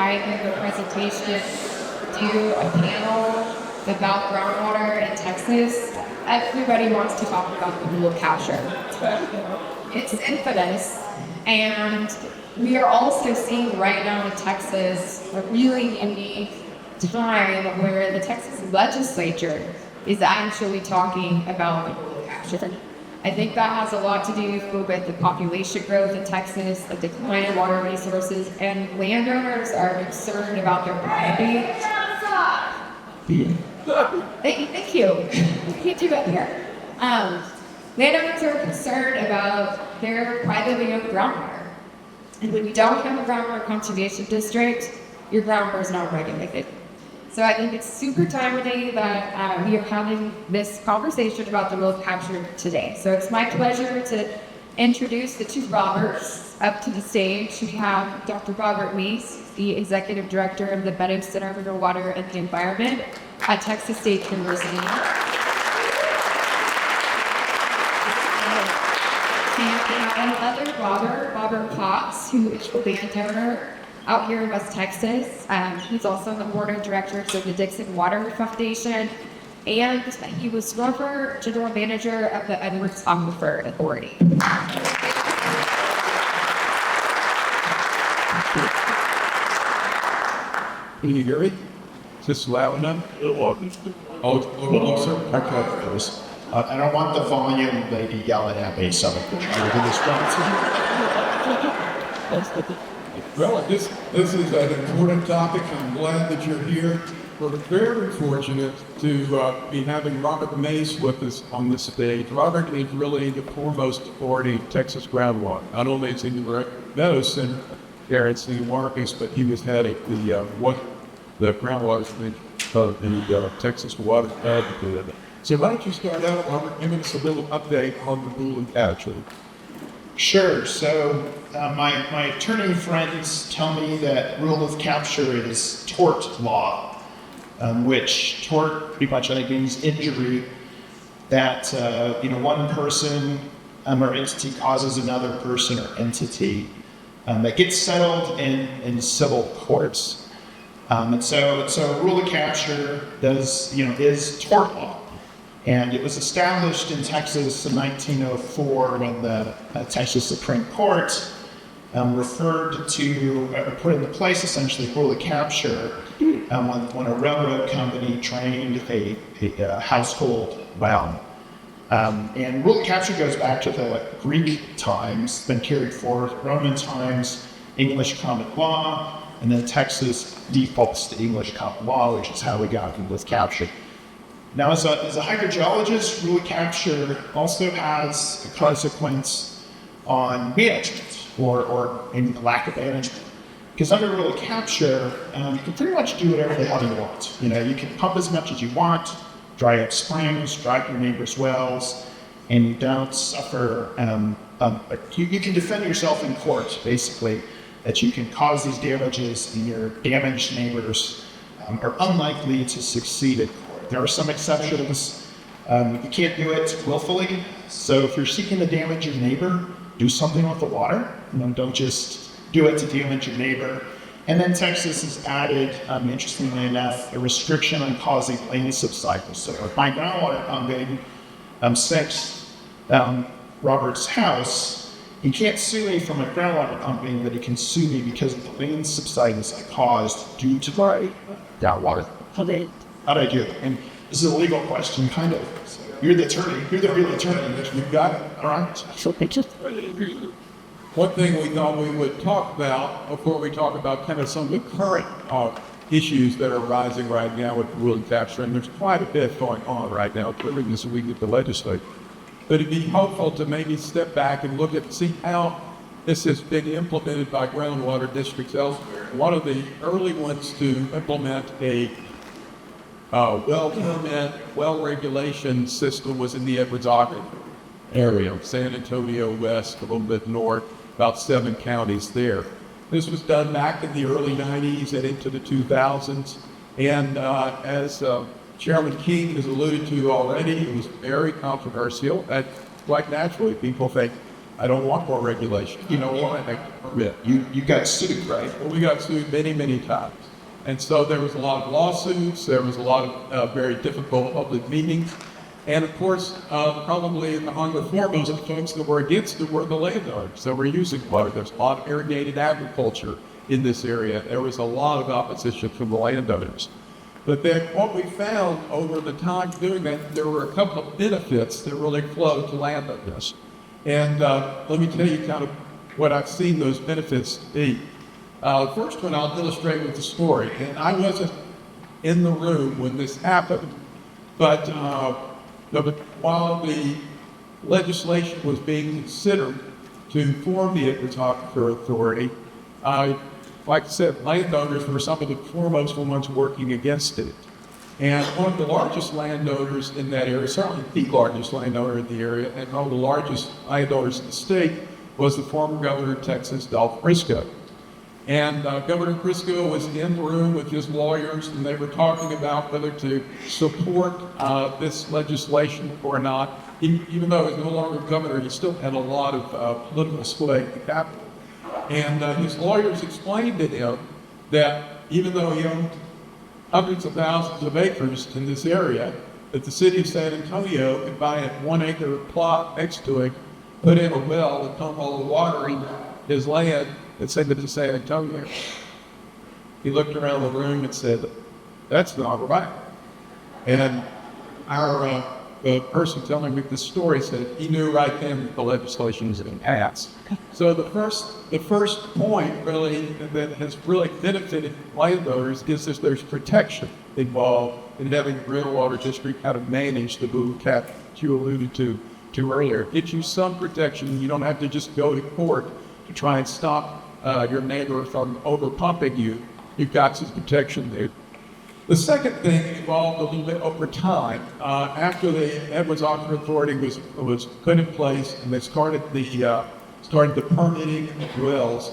I give a presentation to a panel about groundwater in Texas, everybody wants to talk about the rule of capture. It's infamous, and we are also seeing right now in Texas a really unique time where the Texas legislature is actually talking about the rule of capture. I think that has a lot to do with the population growth in Texas, the decline in water resources, and landowners are concerned about their privacy. Thank you. You can't do that here. Landowners are concerned about their privately owned groundwater. And when you don't have a groundwater conservation district, your groundwater is not regulated. So I think it's super timely that we are having this conversation about the rule of capture today. So it's my pleasure to introduce the two Roberts up to the stage. We have Dr. Robert Mace, the Executive Director of the Meadows Center for Water and the Environment at Texas State University. And another Robert Potts, who is the landowner out here in West Texas. He's also on the board of directors of the Dixon Water Foundation, and he was former general manager of the Edwards Aquifer Authority. Can you hear me? Is this loud enough? Oh, sir. I can't hear this. I don't want the volume lady yelling at me, so Well, this is an important topic. I'm glad that you're here. We're very fortunate to be having Robert Mace with us on this stage. Robert is really the foremost authority in Texas groundwater. Not only is he the Meadows Center there at St. Marcus, but he was heading the groundwater in the Texas Water Foundation. So why don't you start out, Robert, giving us a little update on the rule of capture? Sure. So my attorney friends tell me that rule of capture is tort law, which tort pretty much means injury that one person or entity causes another person or entity that gets settled in civil courts. And so rule of capture is tort law. And it was established in Texas in 1904 when the Texas Supreme Court referred to, or put into place essentially rule of capture when a railroad company drained a household well. And rule of capture goes back to the Greek times, then carried forward Roman times, English common law, and then Texas defaults to English common law, which is how we got rule of capture. Now, as a hydrogeologist, rule of capture also has a consequence on management or in the lack of management. Because under rule of capture, you can pretty much do whatever the hell you want. You can pump as much as you want, dry up springs, dry up your neighbor's wells, and you don't suffer. You can defend yourself in court, basically, that you can cause these damages and your damaged neighbors are unlikely to succeed in court. There are some exceptions. You can't do it willfully. So if you're seeking to damage your neighbor, do something with the water. Don't just do it to damage your neighbor. And then Texas has added, interestingly enough, a restriction on causing land subsidence. So if my groundwater pumping sinks Robert's house, he can't sue me for my groundwater pumping, but he can sue me because of the land subsidence I caused due to my groundwater. How'd I do it? And this is a legal question, kind of. So you're the attorney. You're the real attorney. You've got it. All right. So pictures. One thing we thought we would talk about before we talk about kind of some of the current issues that are rising right now with the rule of capture, and there's quite a bit going on right now, including this week at the legislature. But it'd be helpful to maybe step back and look at see how this has been implemented by groundwater districts elsewhere. One of the early ones to implement a well permit, well regulation system was in the Edwards Aquifer area, San Antonio West, a little bit north, about 7 counties there. This was done back in the early 90s and into the 2000s. And as Chairman King has alluded to already, it was very controversial. Quite naturally, people think I don't want more regulation. You know what? I permit. You got sued, right? Well, we got sued many, many times. And so there was a lot of lawsuits. There was a lot of very difficult public meetings. And of course, probably among the foremost folks that were against it were the landowners that were using water. There's a lot of irrigated agriculture in this area. There was a lot of opposition from the landowners. But then what we found over the time doing that, there were a couple of benefits that really flowed to landowners. And let me tell you kind of what I've seen those benefits be. The first one I'll illustrate with a story. And I wasn't in the room when this happened, but while the legislation was being considered to form the Edwards Aquifer Authority, like I said, landowners were some of the foremost ones working against it. And one of the largest landowners in that area, certainly the largest landowner in the area, and one of the largest landowners in the state, was the former governor of Texas, Dolph Briscoe. And Governor Briscoe was in the room with his lawyers, and they were talking about whether to support this legislation or not. Even though he was no longer governor, he still had a lot of political sway in the Capitol. And his lawyers explained to him that even though he owned hundreds of thousands of acres in this area, that the city of San Antonio could buy a 1 acre plot next to it, put in a well, and pump all the water in his land and send it to San Antonio. He looked around the room and said, "That's not right." And the person telling me this story said he knew right then that the legislation was going to pass. So the first point really that has really benefited landowners is that there's protection involved in having a groundwater district, how to manage the boom cap that you alluded to earlier. It gives you some protection. You don't have to just go to court to try and stop your neighbor from over pumping you. You've got some protection there. The second thing evolved a little bit over time. After the Edwards Aquifer Authority was put in place and they started the permitting of wells,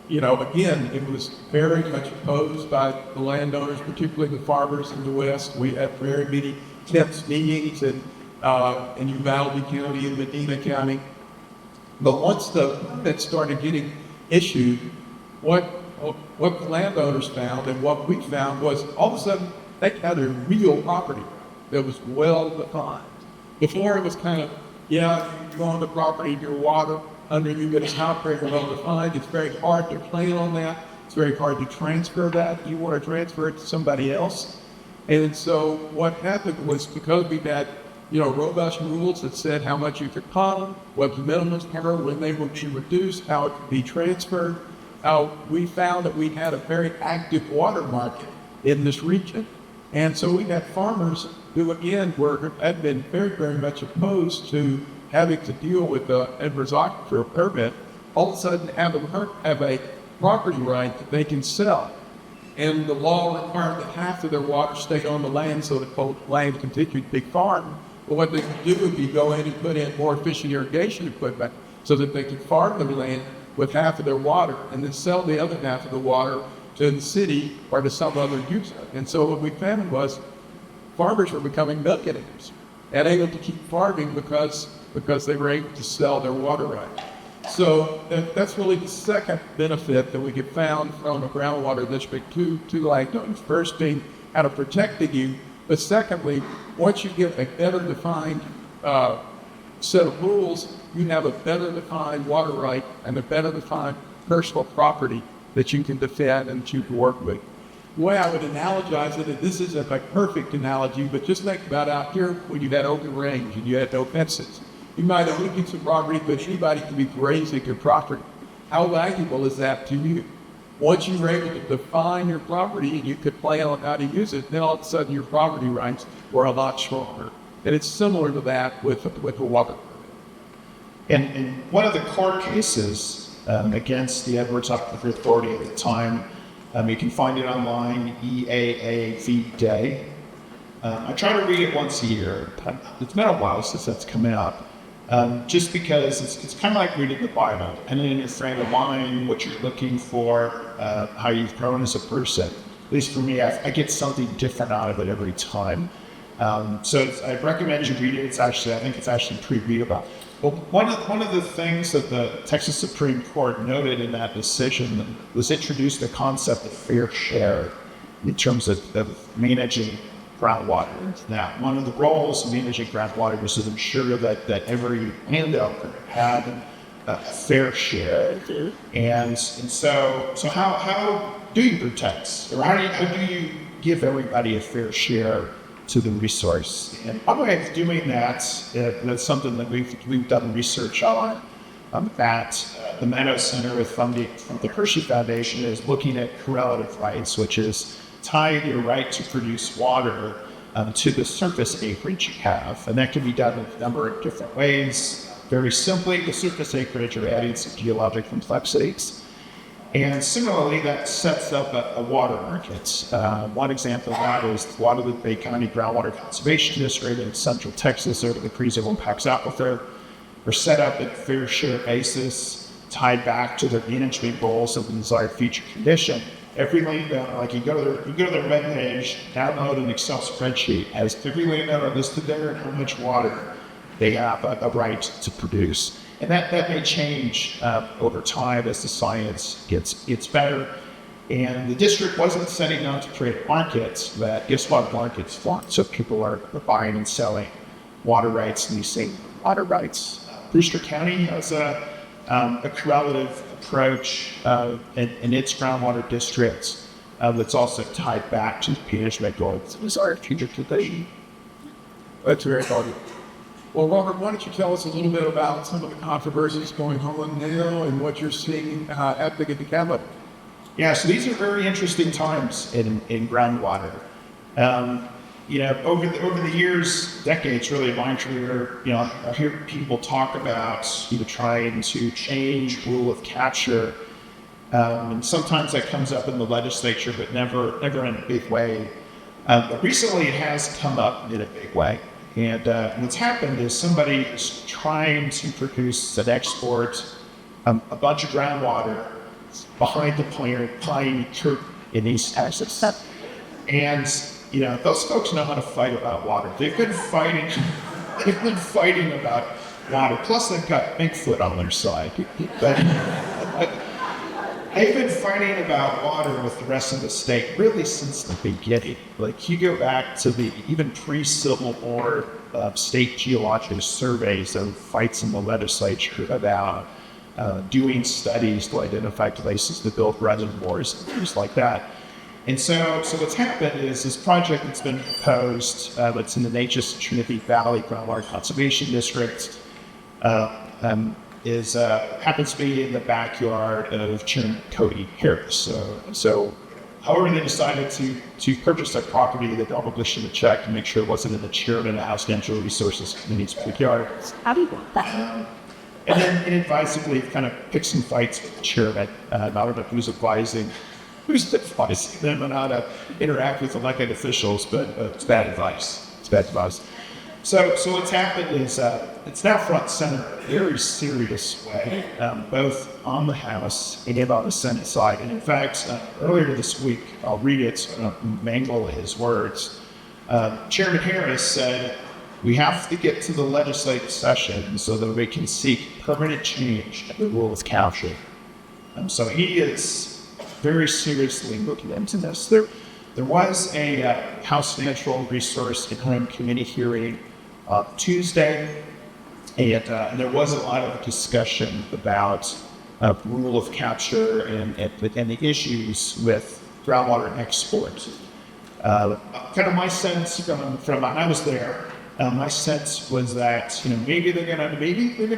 again, it was very much opposed by the landowners, particularly the farmers in the West. We had very many tense meetings in Uvalde County and Medina County. But once the permits started getting issued, what the landowners found and what we found was all of a sudden they had a real property that was well defined. Before it was kind of, you go on the property, your water under you, but it's not very well defined. It's very hard to plan on that. It's very hard to transfer that. You want to transfer it to somebody else. And so what happened was, because we had robust rules that said how much you could pump, what the minimums were, when they would be reduced, how it could be transferred. We found that we had a very active water market in this region. And so we had farmers who, again, had been very, very much opposed to having to deal with the Edwards Aquifer permit, all of a sudden have a property right that they can sell. And the law required that half of their water stay on the land so that the land continued to be farmed. But what they could do would be go in and put in more efficient irrigation equipment so that they could farm their land with half of their water and then sell the other half of the water to the city or to some other user. And so what we found was farmers were becoming millionaires and able to keep farming because they were able to sell their water right. So that's really the second benefit that we get found from a groundwater district to landowners. First being how to protecting you, but secondly, once you get a better defined set of rules, you have a better defined water right and a better defined personal property that you can defend and that you can work with. The way I would analogize it, and this isn't a perfect analogy, but just think about out here when you had open range and you had no fences. You might have looked at some property, but anybody can be grazing your property. How valuable is that to you? Once you were able to define your property and you could plan on how to use it, then all of a sudden your property rights were a lot stronger. And it's similar to that with the water. In one of the court cases against the Edwards Aquifer Authority at the time, you can find it online, EAA v. Day. I try to read it once a year. It's been a while since that's come out. Just because it's kind of like reading the Bible, and in your frame of mind, what you're looking for, how you've grown as a person. At least for me, I get something different out of it every time. So I recommend you read it. I think it's actually pretty readable. Well, one of the things that the Texas Supreme Court noted in that decision was introduced the concept of fair share in terms of managing groundwater. Now, one of the roles of managing groundwater was to ensure that every landowner had a fair share. And so how do you protect, or how do you give everybody a fair share to the resource? And one way of doing that, that's something that we've done research on, that the Meadows Center with funding from the Hershey Foundation is looking at correlative rights, which is tie your right to produce water to the surface acreage you have. And that can be done in a number of different ways. Very simply, the surface acreage are adding some geologic complexities. And similarly, that sets up a water market. One example of that is the Guadalupe County Groundwater Conservation District in Central Texas over the Meadows Aquifer are set up at fair share basis, tied back to their management goals of the desired future condition. Every landowner, like you go to their web page, download an Excel spreadsheet, has every landowner listed there and how much water they have a right to produce. And that may change over time as the science gets better. And the district wasn't setting out to create markets, but guess what? Markets form. So people are buying and selling water rights, leasing water rights. Brewster County has a correlative approach in its groundwater districts that's also tied back to management goals. It was our future today. That's very important. Well, Robert, why don't you tell us a little bit about some of the controversies going on now and what you're seeing happening at the Capitol? Yeah, so these are very interesting times in groundwater. Over the years, decades really of my career, I hear people talk about trying to change rule of capture. And sometimes that comes up in the legislature, but never in a big way. But recently it has come up in a big way. And what's happened is somebody is trying to produce and export a bunch of groundwater behind the pine curtain in East Texas. And, those folks know how to fight about water. They've been fighting about water. Plus they've got Bigfoot on their side. But they've been fighting about water with the rest of the state really since the beginning. Like you go back to the even pre-Civil War state geological surveys and fights in the legislature about doing studies to identify places to build reservoirs and things like that. And so what's happened is this project that's been proposed, that's in the Natchez Trinity Valley Groundwater Conservation District, happens to be in the backyard of Chairman Cody Harris. So however they decided to purchase that property, they published a check to make sure it wasn't in the Chairman of the House Natural Resources Committee's backyard. How do you want that? And then inadvisably kind of picked some fights with the chairman. I don't know who's advising them on how to interact with elected officials, but it's bad advice. It's bad advice. So what's happened is it's now front and center in a very serious way, both on the House and on the Senate side. And in fact, earlier this week, I'll read it, mangle his words. Chairman Harris said, "We have to get to the legislative session so that we can seek permanent change in the rule of capture." So he is very seriously looking into this. There was a House Natural Resource Interim Committee hearing Tuesday, and there was a lot of discussion about rule of capture and the issues with groundwater export. Kind of my sense from when I was there, my sense was that maybe they're gonna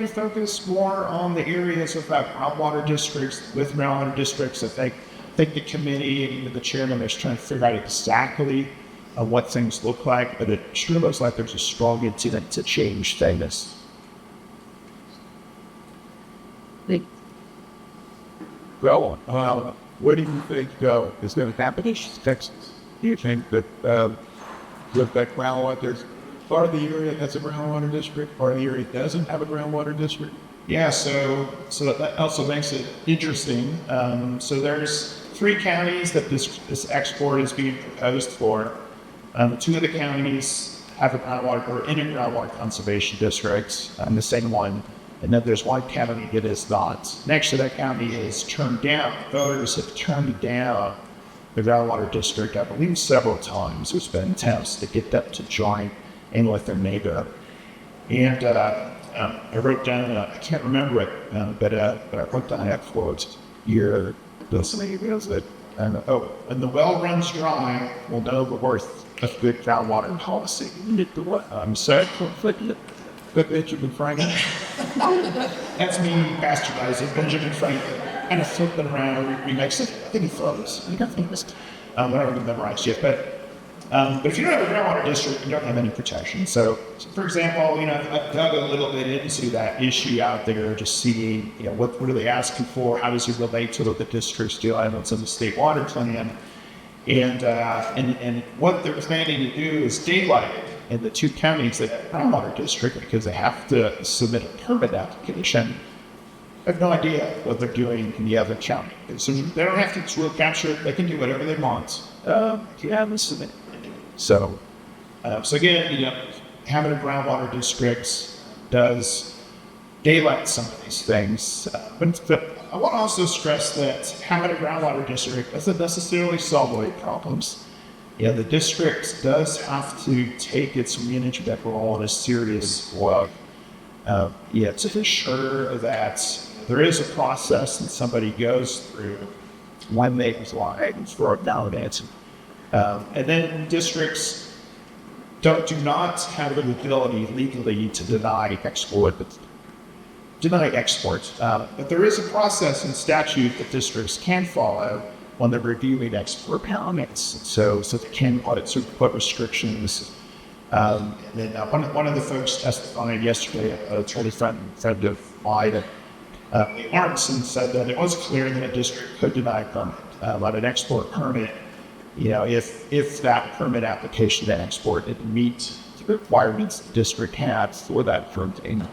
focus more on the areas of groundwater districts with groundwater districts. I think the committee and even the chairman is trying to figure out exactly what things look like, but it sure looks like there's a strong intent to change things. Well, what do you think is going to happen in Texas? Do you think that with that groundwater, there's part of the area that's a groundwater district, part of the area doesn't have a groundwater district? Yeah, so that also makes it interesting. So there's 3 counties that this export is being proposed for. 2 of the counties have a groundwater or in a groundwater conservation district, and the same one. And then there's one county that is not. Next to that county is turned down. Voters have turned down the groundwater district, I believe, several times. There's been attempts to get them to join in with their neighbor. And I wrote down, I can't remember it, but I wrote down that quote here. Somebody goes that, and the well runs dry, we'll know the worth of good groundwater policy. I'm sorry. But Benjamin Franklin. That's me bastardizing Benjamin Franklin. Kind of flipping around, remix it. I think he flows. I don't have it memorized yet, but if you don't have a groundwater district, you don't have any protection. So for example, I've dug a little bit into that issue out there, just seeing, what are they asking for? How does it relate to the district's deal items in the state water plan? And what they're planning to do is daylight it in the two counties that have groundwater district because they have to submit a permit application. I have no idea what they're doing in the other county. So they don't have to capture it. They can do whatever they want. Submit. So again, having a groundwater district does daylight some of these things. But I want to also stress that having a groundwater district doesn't necessarily solve all your problems. The district does have to take its management role in a serious way. To ensure that there is a process that somebody goes through when they apply for a validation. And then districts do not have the ability legally to deny export. But there is a process in statute that districts can follow when they're reviewing export permits. So they can put restrictions. And then one of the folks testifying yesterday, attorney friend of mine, Arnson, said that it was clear that a district could deny a permit, but an export permit, if that permit application to export didn't meet the requirements the district had for that permit.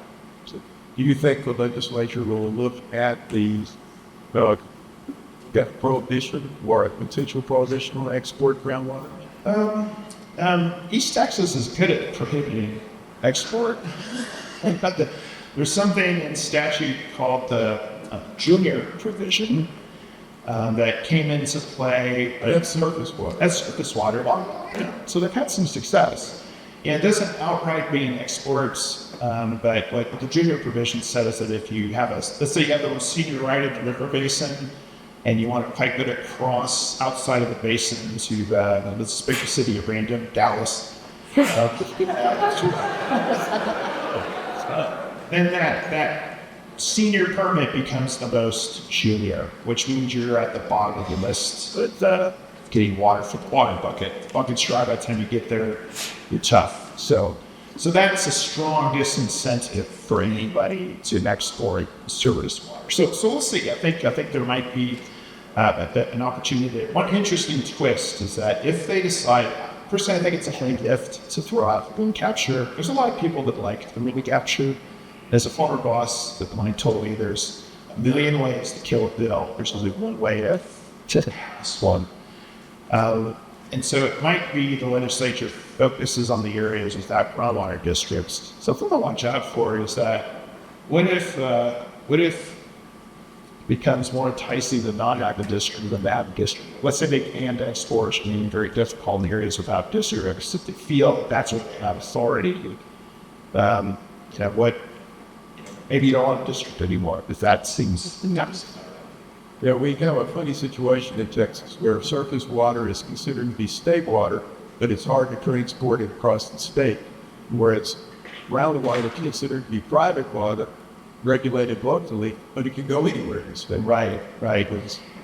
So do you think the legislature will look at the prohibition or a potential prohibition on export groundwater? East Texas is good at prohibiting export. There's something in statute called the junior provision that came into play. That's surface water. That's surface water. So they've had some success. It doesn't outright mean exports, but what the junior provision says that if you have let's say you have a senior right in the river basin, and you want to pipe it across outside of the basin to this big city of random Dallas. Then that senior permit becomes the most junior, which means you're at the bottom of the list. Getting water from the water bucket. The bucket's dry by the time you get there, you're tough. So that's a strong disincentive for anybody to export surface water. So we'll see. I think there might be an opportunity. One interesting twist is that if they decide, personally I think it's a hand gift to throw out boom capture. There's a lot of people that like the boom capture. As a former boss that mine told me there's a million ways to kill a bill. There's only one way to this one. And so it might be the legislature focuses on the areas without groundwater districts. So what I watch out for is that what if it becomes more enticing to not have a district than to have a district? Let's say they can export, meaning very difficult in areas without districts. If they feel that's what they have authority, maybe you don't want a district anymore, because that seems nuts. Yeah, we have a funny situation in Texas where surface water is considered to be state water, but it's hard to transport it across the state, whereas groundwater is considered to be private water, regulated locally, but it can go anywhere in the state. Right.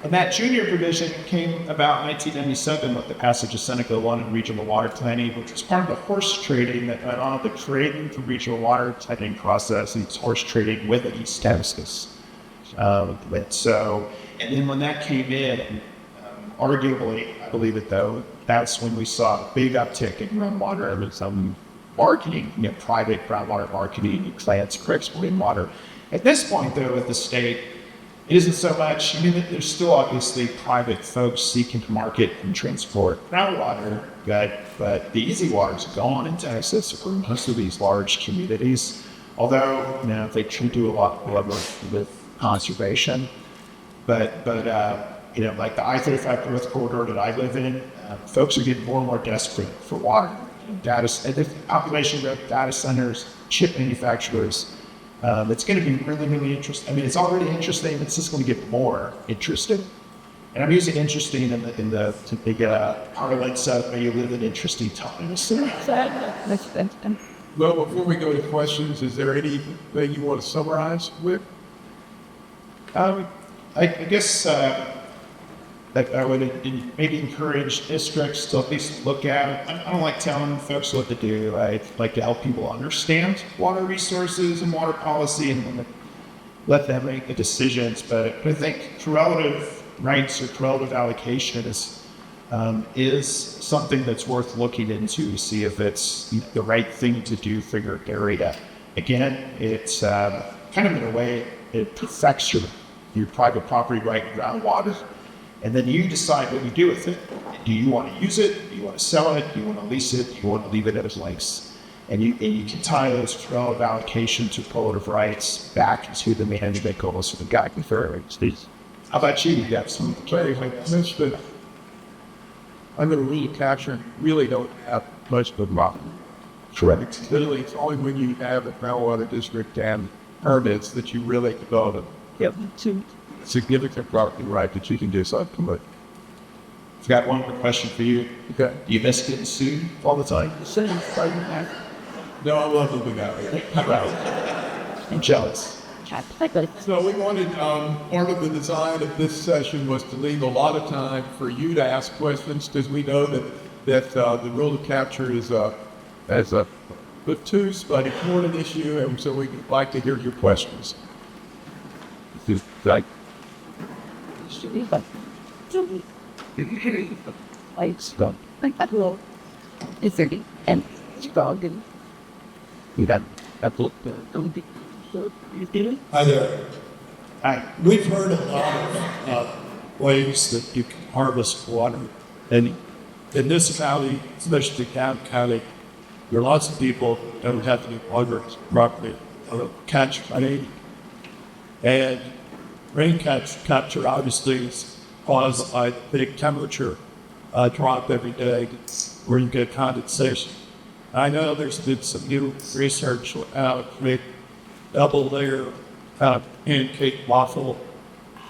And that junior provision came about in 1997 with the passage of Seneca 1 and regional water planning, which was part of the horse trading that went on, the creating the regional water planning process, and it's horse trading with East Texas. And then when that came in, arguably, I believe it though, that's when we saw a big uptick in groundwater and some marketing, private groundwater marketing, plants for exporting water. At this point though, with the state, It isn't so much, I mean, there's still obviously private folks seeking to market and transport groundwater, but the easy water is gone in Texas for most of these large communities. Although, they can do a lot more with conservation. But like the I-35 growth corridor that I live in, folks are getting more and more desperate for water. And the population growth, data centers, chip manufacturers. It's going to be really, really interesting. I mean, it's already interesting. It's just going to get more interesting. And I'm using interesting in the parlance of may you live in interesting times. Well, before we go to questions, is there anything you want to summarize with? I guess I would maybe encourage districts to at least look at it. I don't like telling folks what to do. I like to help people understand water resources and water policy and let them make the decisions. But I think correlative rights or correlative allocation is something that's worth looking into to see if it's the right thing to do for your area. Again, it's kind of in a way, it perfects your private property right in groundwater. And then you decide what you do with it. Do you want to use it? Do you want to sell it? Do you want to lease it? Do you want to leave it at a place? And you can tie those relative allocation to correlative rights back to the management goals of the Aquifer Authority. How about you? You got some Under rule of capture, really don't have much of a problem. Correct. Literally, it's only when you have a groundwater district and permits that you really develop significant property right that you can do something with. I've got one more question for you. Okay. Do you miss getting sued all the time? No, I love moving out here. I'm jealous. So we wanted, part of the design of this session was to leave a lot of time for you to ask questions, because we know that the rule of capture is as a obtuse but important issue, and so we'd like to hear your questions. Hi there. Hi. We've heard a lot of ways that you can harvest water. And in this county, especially DeKalb County, there are lots of people that don't have any water properly catch rain. And rain capture obviously is caused by big temperature drop every day where you get condensation. I know there's been some new research out with double layer pancake waffle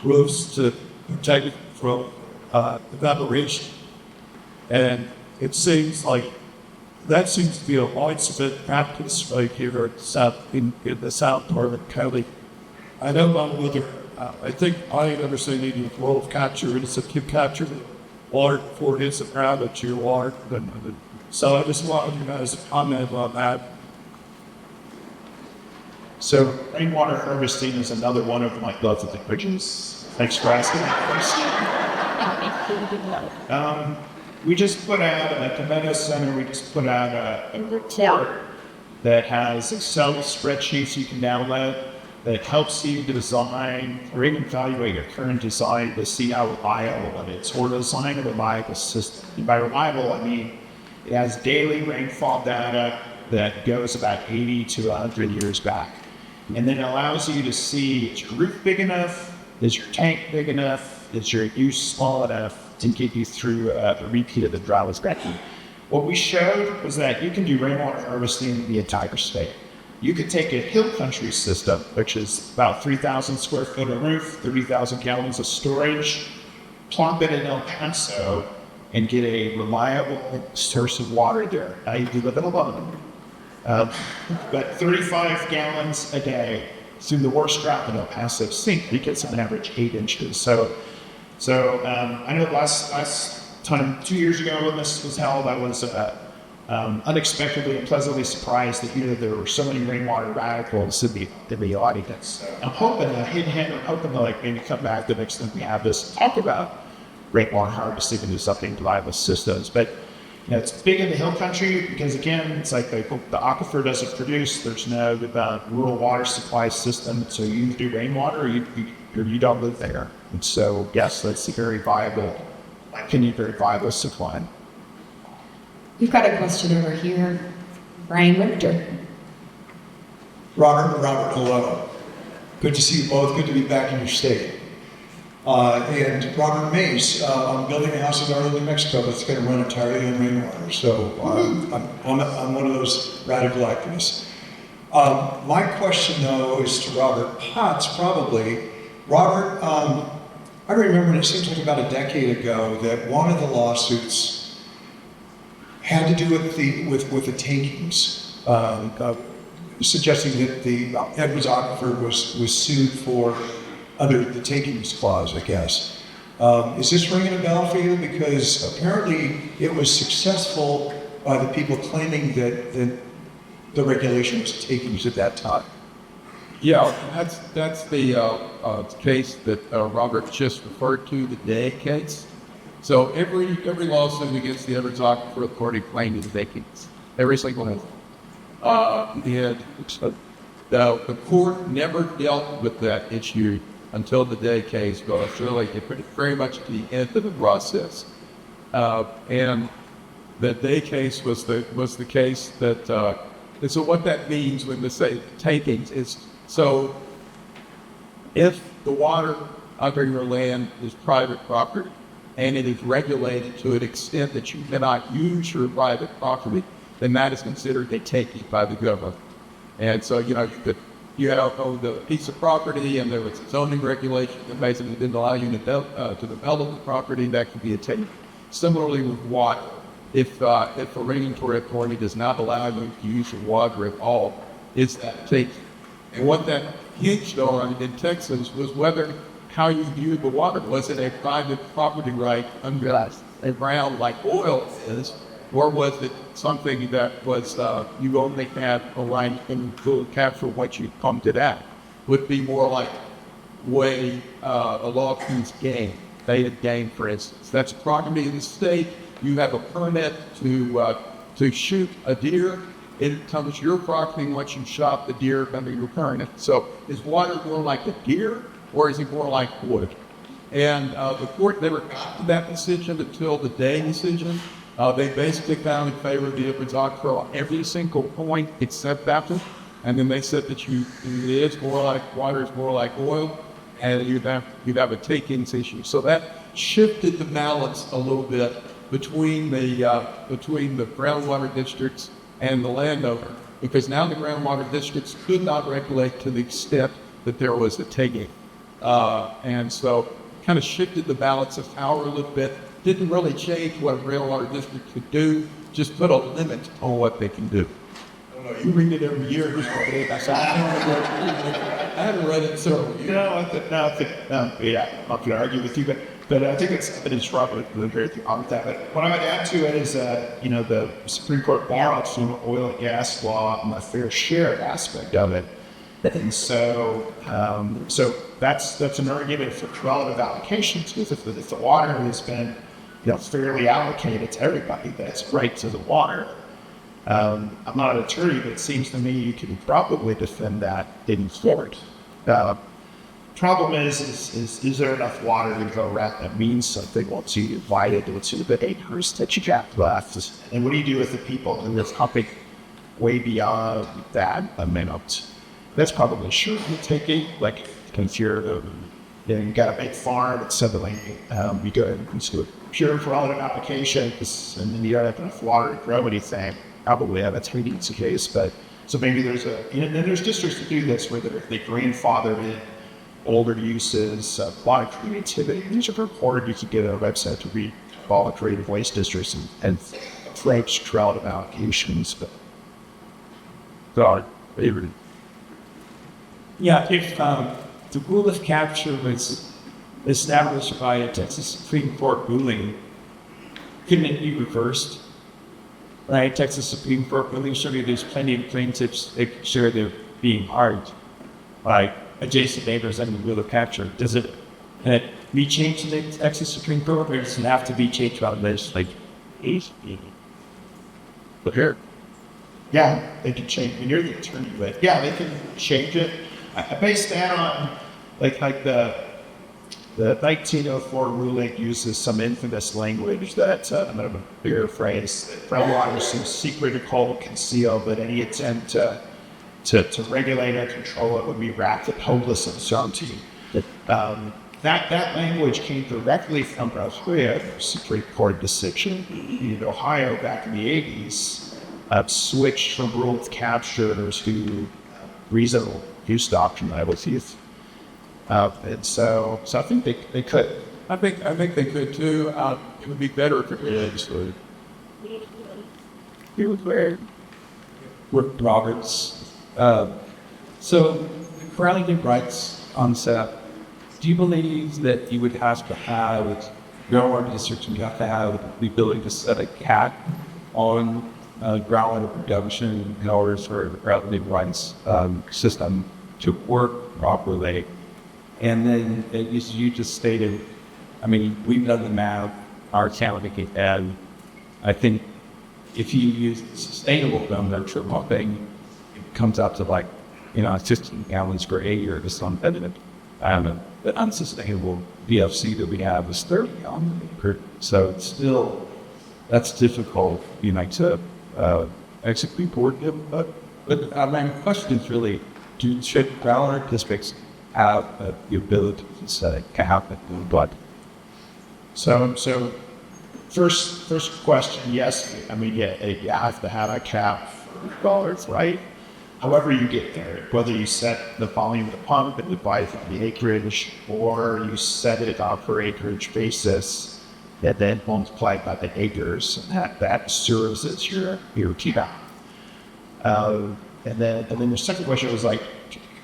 roofs to protect it from evaporation. And it seems like that seems to be a widespread practice right here in the south part of the county. I know about whether, I think I ain't ever seen any role of capture is if you capture the water before it hits the ground into your water. So I just wanted you guys to comment on that. So rainwater harvesting is another one of my love languages. Thanks for asking that question. We just put out at the Meadows Center. We just put out a report that has Excel spreadsheets you can download that helps you design or even evaluate your current design to see how reliable it is, or design a reliable system. And by reliable, I mean it has daily rainfall data that goes about 80 to 100 years back. And then it allows you to see, is your roof big enough? Is your tank big enough? Is your use small enough to get you through the repeat of the drought? What we showed was that you can do rainwater harvesting in the entire state. You could take a hill country system, which is about 3,000 square foot of roof, 30,000 gallons of storage, plump it in El Paso, and get a reliable source of water there. Now you do live alone. But 35 gallons a day through the worst drought in El Paso sink, you get an average 8 inches. So I know last time, 2 years ago when this was held, I was unexpectedly and pleasantly surprised that there were so many rainwater radicals in the audience. I'm hoping to maybe come back the next time we have this and talk about rainwater harvesting and do something to reliable systems. But it's big in the hill country because, again, it's like the aquifer doesn't produce. There's no rural water supply system. So you do rainwater, you you don't live there. And so, yes, that's a very viable, in my opinion, very viable supply. We've got a question over here. Brian Winter. Robert, hello. Good to see you both. Good to be back in your state. And Robert Mace, I'm building a house in northern New Mexico that's going to run entirely on rainwater. So I'm one of those radical activists. My question, though, is to Robert Potts, probably. Robert, I remember, and it seems like about a decade ago, that one of the lawsuits had to do with the takings, suggesting that the Edwards Aquifer was sued for the takings clause, I guess. Is this ringing a bell for you? Because apparently it was successful by the people claiming that the regulation was takings at that time. Yeah, that's the case that Robert just referred to, the Day case. So every lawsuit against the Edwards Aquifer Authority claimed is takings. Every single one. And the court never dealt with that issue until the Day case goes. Really, it put it very much at the end of the process. And the Day case was the case that. And so what that means when they say takings is, so if the water under your land is private property and it is regulated to an extent that you cannot use your private property, then that is considered a taking by the government. And so, you own the piece of property and there was a zoning regulation that basically didn't allow you to develop the property, that could be a taking. Similarly with water. If a regulatory authority does not allow you to use your water at all, it's that taking. And what that hinged on in Texas was how you viewed the water. Was it a private property right under the ground like oil is, or was it something that was you only had a right to capture what you pumped it at? Would be more like way a lawsuit's game. They had game, for instance. That's property in the state. You have a permit to shoot a deer. It becomes your property once you shot the deer under your permit. So is water more like a deer or is it more like wood? And the court never got to that decision until the Day decision. They basically found in favor of the Edwards Aquifer on every single point except that one. And then they said that water is more like oil, and you'd have a takings issue. So that shifted the balance a little bit between the groundwater districts and the landowner, because now the groundwater districts could not regulate to the extent that there was a taking. And so kind of shifted the balance of power a little bit. Didn't really change what a groundwater district could do, just put a limit on what they can do. I don't know, you read it every year. I haven't read it in several years. I'm not going to argue with you, but I think it's wrong with the very thing on that. But what I would add to it is that, the Supreme Court borrowed from the oil and gas law on the fair share aspect of it. And so that's an argument for relative allocations. If the water has been fairly allocated to everybody, that's right to the water. I'm not an attorney, but it seems to me you can probably defend that in court. Problem is there enough water to go around that means something once you divide it into the acres that you have left? And what do you do with the people who live pumping way beyond that amount? That's probably sure taking, like, because you got a big farm, it's suddenly you go into a pure relative application, and then you don't have enough water to grow anything. Probably that's maybe the case, but so maybe there's and then there's districts that do this where they grandfather in older uses, a lot of creativity. These are reported. You can get a website to read all the creative waste districts and approach relative allocations. But Sorry, favorite. Yeah, if the rule of capture was established by a Texas Supreme Court ruling, couldn't it be reversed? Right, Texas Supreme Court ruling, surely there's plenty of plaintiffs that sure they're being harmed by adjacent neighbors under the rule of capture. Does it be changed in the Texas Supreme Court, or does it have to be changed by legislation? But here, yeah, they can change. I mean, you're the attorney, but yeah, they can change it. I base that on like the The 1904 ruling uses some infamous language that, I'm going to paraphrase, groundwater is some secret to cold conceal, but any attempt to regulate or control it would be wrapped in hopeless uncertainty. That language came directly from a Supreme Court decision in Ohio back in the 80s, switched from ruled capture to reasonable use doctrine, I believe. And so I think they could. I think they could too. It would be better if it were legislated. He was where? Rick Roberts. So, the Crowley rights concept, do you believe that you would have to have groundwater districts, you have to have the ability to set a cap on groundwater production in order for the Crowley rights system to work properly? And then, as you just stated, I mean, we've done the math, our county, and I think if you use sustainable groundwater pumping, it comes out to like, 15 gallons per acre or something. I don't know. The unsustainable BFC that we have is 30 gallons per acre. So it's still, that's difficult, to execute board. But my question is really, should groundwater districts have the ability to set a cap and what? So first question, yes. I mean, yeah, you have to have a cap for dollars, right? However you get there, whether you set the volume of the pump and divide it by the acreage, or you set it on per acreage basis, and then multiply by the acres, that serves as your TBAC. And then the second question was like,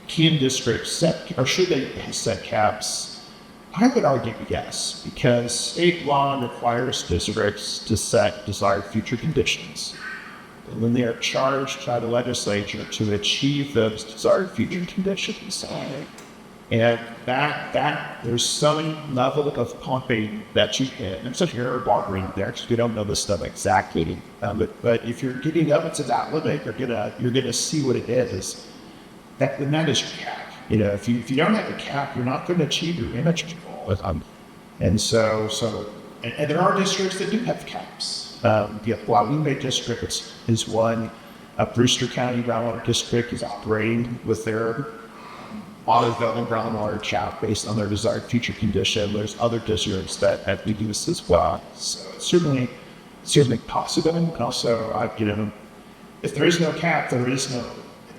can districts set, or should they set caps? I would argue yes, because state law requires districts to set desired future conditions. And when they are charged by the legislature to achieve those desired future conditions, and that there's some level of pumping that you can, and such error bartering there, because we don't know this stuff exactly. But if you're getting up to that limit, you're gonna see what it is. Then that is your cap. If you don't have a cap, you're not going to achieve your image goal. And so there are districts that do have caps. The Guadalupe district is one. Brewster County Groundwater District is operating with their auto-development groundwater cap based on their desired future condition. There's other districts that we do this as well. So it's certainly possible. And also, if there is no cap, there is no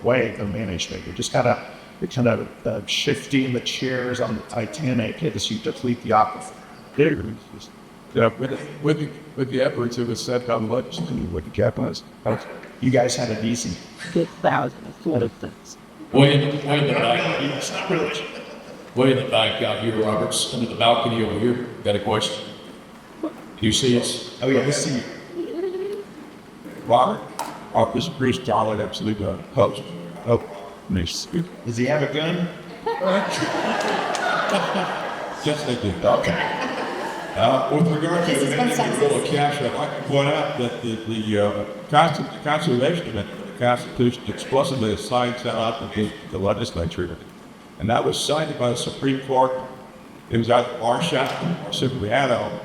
way of management. You're just kind of shifting the chairs on the Titanic as you deplete the aquifer. With the Edwards, it was set how much what the cap was. You guys had it easy. 6,000. Way in the back. Way in the back out here, Roberts, under the balcony over here. Got a question? Do you see us? Oh yeah, I see you. Robert, this priest John absolutely host. Oh, Mace. Does he have a gun? Yes, they do. Okay. With regard to the rule of capture, I'd like to point out that the Conservation Amendment, the Constitution explicitly assigns that out to the legislature. And that was cited by the Supreme Court. It was either Marshall or Cipriano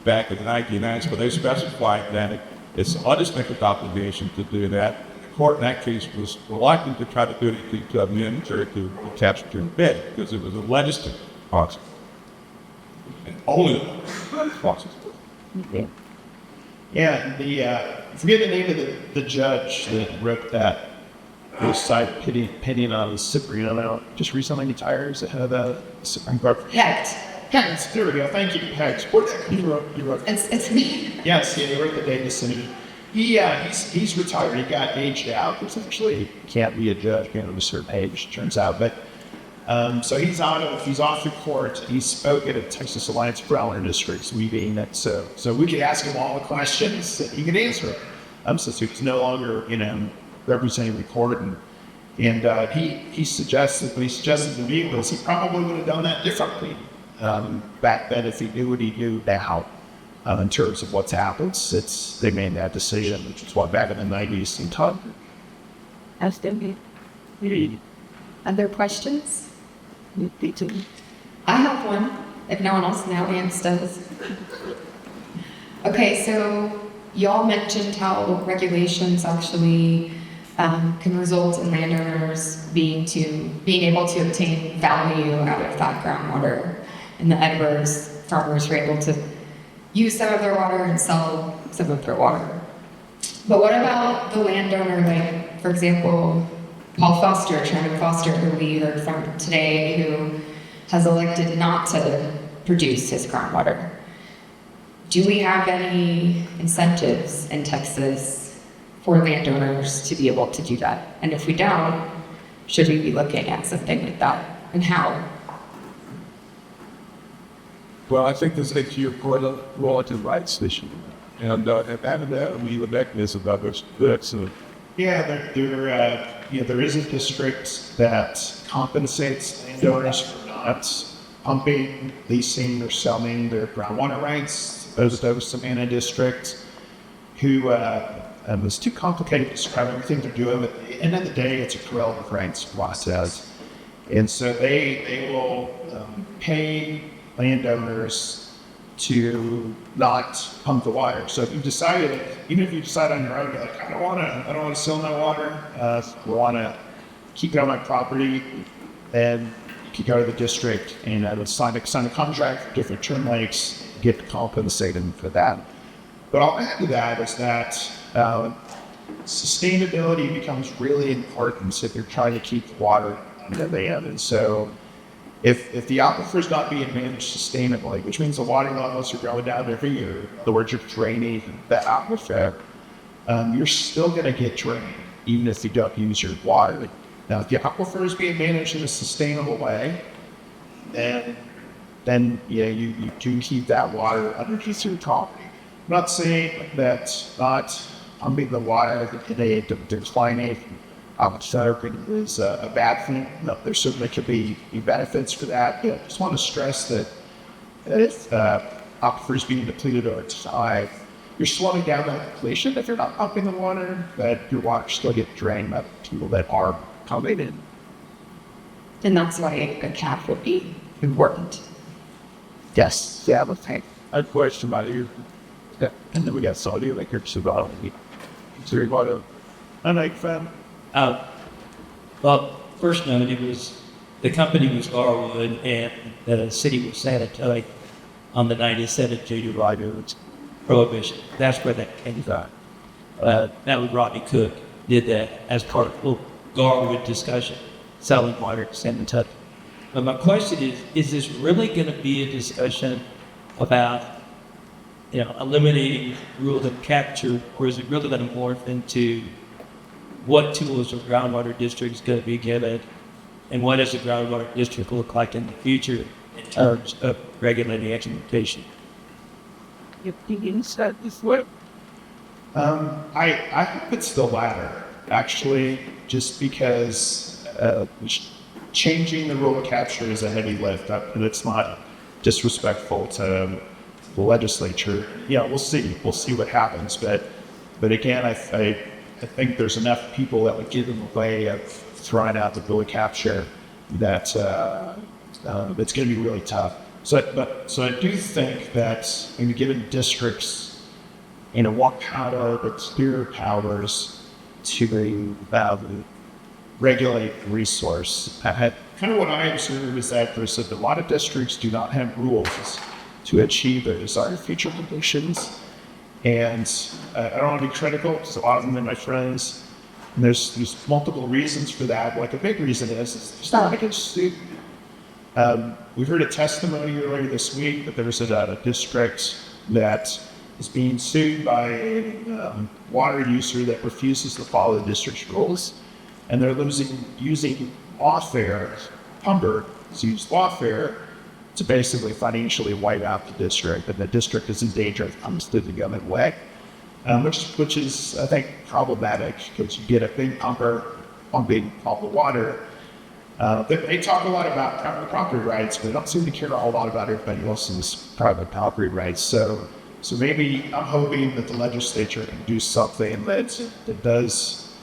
back in the 1990s, but they specified that it's a legislative obligation to do that. The court in that case was reluctant to try to do anything to amend or to capture to bid because it was a legislative process. And only the process. Yeah, I forget the name of the judge that wrote that. Was cited opinion on Cipriano. Just recently retired. The Supreme Court. Hecht. There we go. Thank you, Hecht. You wrote. It's me. Yes, he wrote the day decision. He's retired. He got aged out. Essentially, he can't be a judge. Can't have a certain age. Turns out, but so he's off the court. He spoke at a Texas Alliance for Groundwater Districts meeting. So we could ask him all the questions. He could answer them. So he's no longer representing the court, and he suggested to me was he probably would have done that differently back then if he knew what he knew now. In terms of what's happened, they made that decision, which is what back in the 90s in time. Other questions? I have one. if no one else in the audience does. Okay, so y'all mentioned how regulations actually can result in landowners being able to obtain value out of that groundwater. And the Edwards farmers were able to use some of their water and sell some of their water. But what about the landowner, like, for example, Paul Foster, Chairman Foster, who we heard from today, who has elected not to produce his groundwater? Do we have any incentives in Texas for landowners to be able to do that? And if we don't, should we be looking at something like that? And how? Well, I think this is your relative rights issue. And out of that, we the mechanism of those. Yeah, there is a district that compensates landowners for not pumping, leasing, or selling their groundwater rights. Those Savannah districts who it's too complicated to describe everything they're doing, but at the end of the day, it's a correlative rights process. And so they will pay landowners to not pump the water. So if you decided, even if you decide on your own, you're like, I don't want to sell my water. I want to keep it on my property. Then you can go to the district and sign a contract for different term lengths, get compensated for that. But I'll add to that is that sustainability becomes really important if you're trying to keep water on the land. And so if the aquifer is not being managed sustainably, which means the water levels are going down every year, in other words, you're draining the aquifer, you're still going to get drained, even if you don't use your water. Now, if the aquifer is being managed in a sustainable way, then you do keep that water underneath your property. I'm not saying that not pumping the water in a declining is a bad thing. No, there certainly could be benefits for that. I just want to stress that if aquifer is being depleted over time, you're slowing down that depletion. If you're not pumping the water, that your water still gets drained by people that are pumping it. And that's why a cap would be important. Yes. Yeah, but I had a question about you. Yeah. And then we got Saudi, like you're about considering what a like fan. Well, first note, it was the company was Garwood and the city was San Antonio on the 97 Riders Prohibition. That's where that came from. That was Rodney Cook did that as part of the Garwood discussion, selling water to San Antonio. But my question is this really going to be a discussion about, eliminating rules of capture, or is it really going to morph into what tools a groundwater district is going to be given, and what does a groundwater district look like in the future in terms of regulating exploitation? I hope it's the latter, actually, just because changing the rule of capture is a heavy lift, and it's not disrespectful to the legislature. We'll see what happens, but again, I think there's enough people that would get in the way of throwing out the rule of capture that it's going to be really tough. So I do think that when you're given districts what power, but clear powers to regulate resource. Kind of what I observe is that there's a lot of districts do not have rules to achieve their desired future conditions. And I don't want to be critical, because a lot of them are my friends. And there's multiple reasons for that. Like a big reason is it's not like it's we heard a testimony earlier this week that there's a district that is being sued by a water user that refuses to follow the district's rules. And they're using lawfare, Humber, to use lawfare to basically financially wipe out the district. And the district is in danger if it comes to the other way, which is, I think, problematic, because you get a big pumper pumping all the water. They talk a lot about private property rights, but they don't seem to care a whole lot about everybody else's private property rights. So maybe I'm hoping that the legislature can do something that does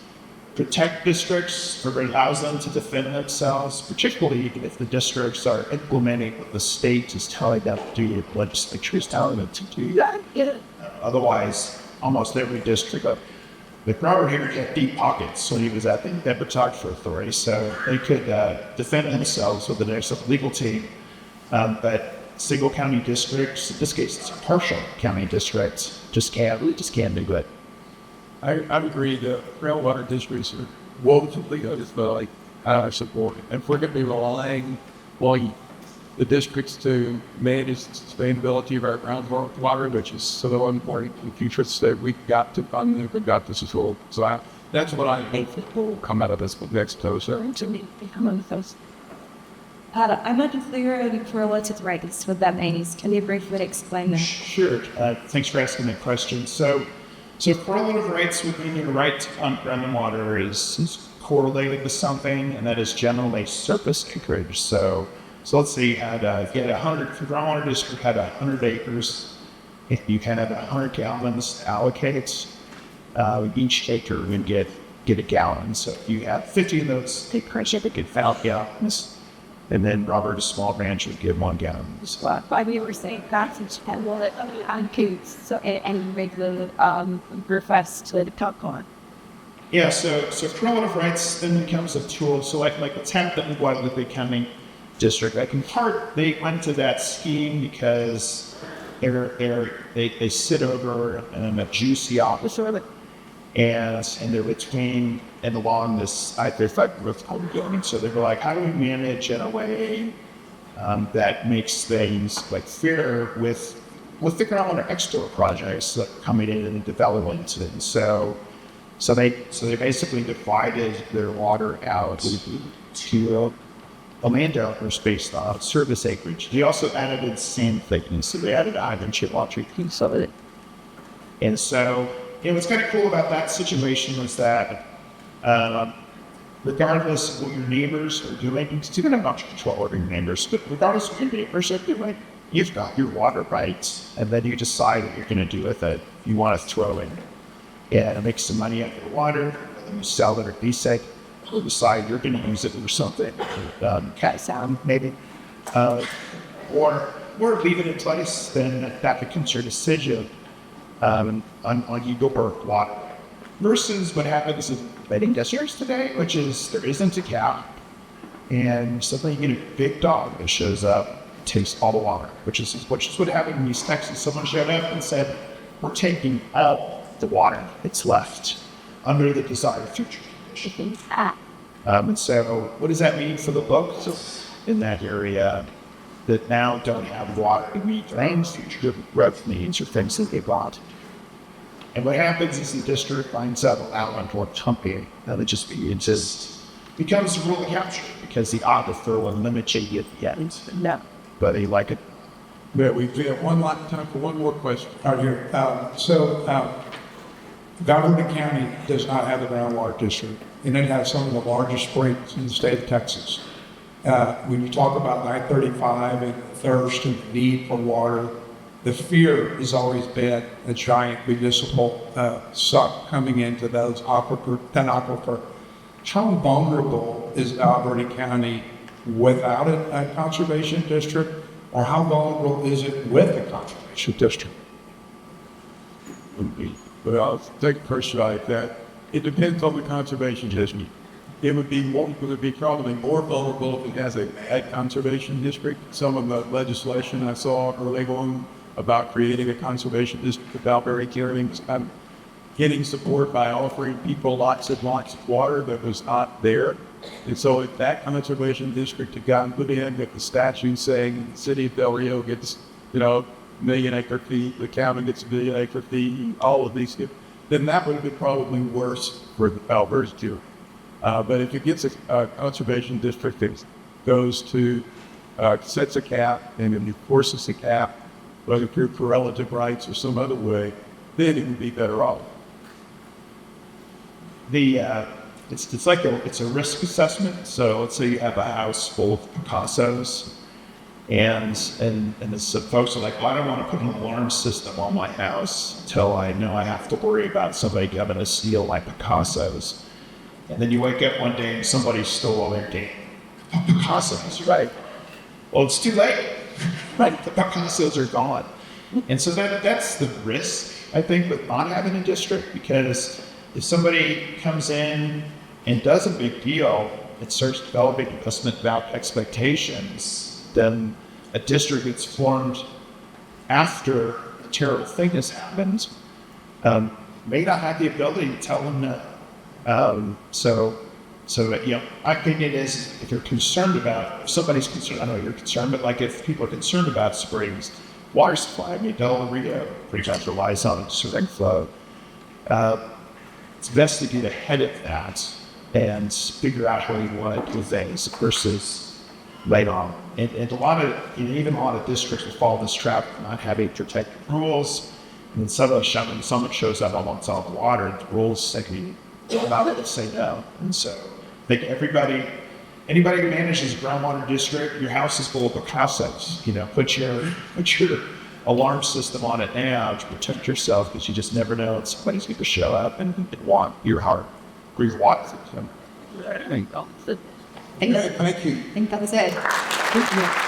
protect districts, or allows them to defend themselves, particularly if the districts are implementing what the state is telling them to do, the legislature is telling them to do. Otherwise, almost every district, but Robert Henry had deep pockets when he was at the Edwards Aquifer Authority, so they could defend themselves with an excellent legal team. But single county districts, in this case, it's partial county districts, just can't do it. I agree that groundwater districts are woefully underfunded. I support it. And if we're going to be relying on the districts to manage the sustainability of our groundwater, which is so important in the future state, we've got to fund them, we've got to support. So that's what I hope will come out of this next post. I'm not clear on correlative rights with that means. Can you briefly explain that? Sure. Thanks for asking that question. So correlative rights would mean your right on groundwater is correlated with something, and that is generally surface acreage. So let's say you had 100. If your groundwater district had 100 acres, if you had 100 gallons allocated, each acre would get a gallon. So if you had 50 of those, they get 5 gallons. And then Robert, a small branch, would give 1 gallon. Why we were saying that's in wallet on coots, so any regular request to the top on. Yeah, so correlative rights then becomes a tool. So like what's happened in Guadalupe County District, like in part they went to that scheme because they sit over in a juicy office and they're between and along this I-35 going. So they were like, how do we manage in a way that makes things like fair with the groundwater export projects that are coming in and development. And so they basically divided their water out to a landowner's based on service acreage. They also added sand thickness, so they added iron geometry piece of it. And so, what's kind of cool about that situation was that regardless of what your neighbors are doing, you don't have much control over your neighbors, but regardless of what your neighbors are doing, you've got your water rights, and then you decide what you're going to do with it. You want to throw in and make some money out of your water, whether you sell it or lease it, or decide you're going to use it for something, cat sound maybe, or leave it in place. Then that becomes your decision on you go burn water. Versus what happens in many districts today, which is there isn't a cap, and suddenly you get a big dog that shows up, takes all the water, which is what happened in East Texas. Someone showed up and said, "We're taking all the water that's left under the desired future." And so, what does that mean for the folks in that area that now don't have water to meet their own future growth needs or things that they want? And what happens is the district finds out allowance or pumping, and it just becomes a rule of capture because the aquifer will limit you at the end. No, but they like it. Yeah, we have time for one more question. Valverde County does not have a groundwater district, and it has some of the largest springs in the state of Texas. When you talk about I-35 and thirst and the need for water, the fear has always been a giant municipal suck coming into those aquifer. How vulnerable is Valverde County without a conservation district, or how vulnerable is it with a conservation district? But I'll take a first shot at that. It depends on the conservation district. It would be probably more vulnerable if it has a bad conservation district. Some of the legislation I saw early on about creating a conservation district of Valverde County, getting support by offering people lots and lots of water that was not there. And so if that conservation district had gotten put in with the statute saying the city of Del Rio gets, million acre feet, the county gets a million acre feet, all of these, then that would have been probably worse for the Valverde County. But if it gets a conservation district that goes to, sets a cap and enforces the cap, whether through correlative rights or some other way, then it would be better off. It's a risk assessment. So let's say you have a house full of Picassos, and some folks are like, well, I don't want to put an alarm system on my house until I know I have to worry about somebody coming to steal my Picassos. And then you wake up one day and somebody stole all their damn Picassos, right? Well, it's too late. Right, the Picassos are gone. And so that's the risk, I think, with not having a district, because if somebody comes in and does a big deal and starts developing investment about expectations, then a district gets formed after a terrible thing has happened, may not have the ability to tell them no. So my opinion is, if you're concerned about, if somebody's concerned, I know you're concerned, but like if people are concerned about Springs, water supply, I mean, Del Rio pretty much relies on direct flow. It's best to get ahead of that and figure out how you want to do things versus later on. And a lot of, even a lot of districts will fall this trap of not having protected rules. And then someone shows up almost all the water, and the rules say, about it, to say no. And so I think anybody who manages a groundwater district, your house is full of Picassos. Put your alarm system on it now to protect yourself, because you just never know. Somebody's going to show up and want your heart or your water. Thank you. I think that was it. Thank you.